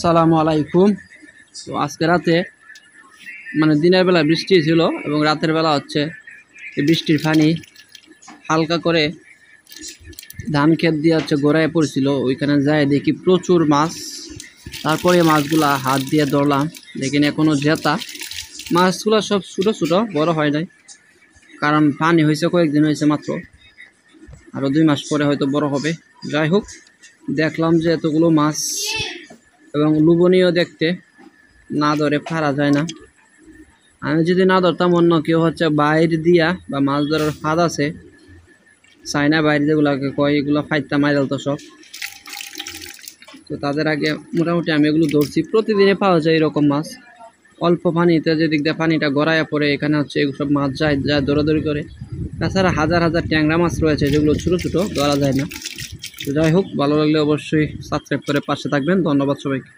সালামু আলাইকুম। তো আজকে রাতে দিনের বেলা বৃষ্টি ছিল এবং রাতের বেলা হচ্ছে এই বৃষ্টির পানি হালকা করে ধান ক্ষেত দিয়ে গোড়ায় পড়ছিল। ওইখানে যায় দেখি প্রচুর মাছ। তারপরে মাছগুলা হাত দিয়ে ধরলাম, দেখেন এখনো জেতা। মাছগুলো সব ছোটো ছোটো, বড় হয় নাই, কারণ পানি হয়েছে কয়েকদিন হয়েছে মাত্র, আরও 2 মাস পরে হয়তো বড় হবে। যাই হোক, দেখলাম যে এতগুলো মাছ এবং লোভনীয় দেখতে, না ধরে পারা যায় না। আমি যদি না ধরতাম, অন্য কেউ বাইর দিয়া বা মাছ ধরার ফাঁদ আছে চাইনা বাইর যেগুলাকে কয়, এগুলো ফাইটটা মাইরাল তো সব। তো তাদের আগে মোটামুটি আমি এগুলো ধরছি। প্রতিদিনে পাওয়া যায় এরকম মাছ, অল্প পানিতে যেদিক দিয়ে পানিটা গড়াইয়া পড়ে, এখানে এসব মাছ যায় দৌড়াদৌড়ি করে। তাছাড়া হাজার হাজার ট্যাংরা মাছ রয়েছে যেগুলো ছোটো ছোটো, ধরা যায় না। তো যাই হোক, ভালো লাগলে অবশ্যই সাবস্ক্রাইব করে পাশে থাকবেন। ধন্যবাদ সবাইকে।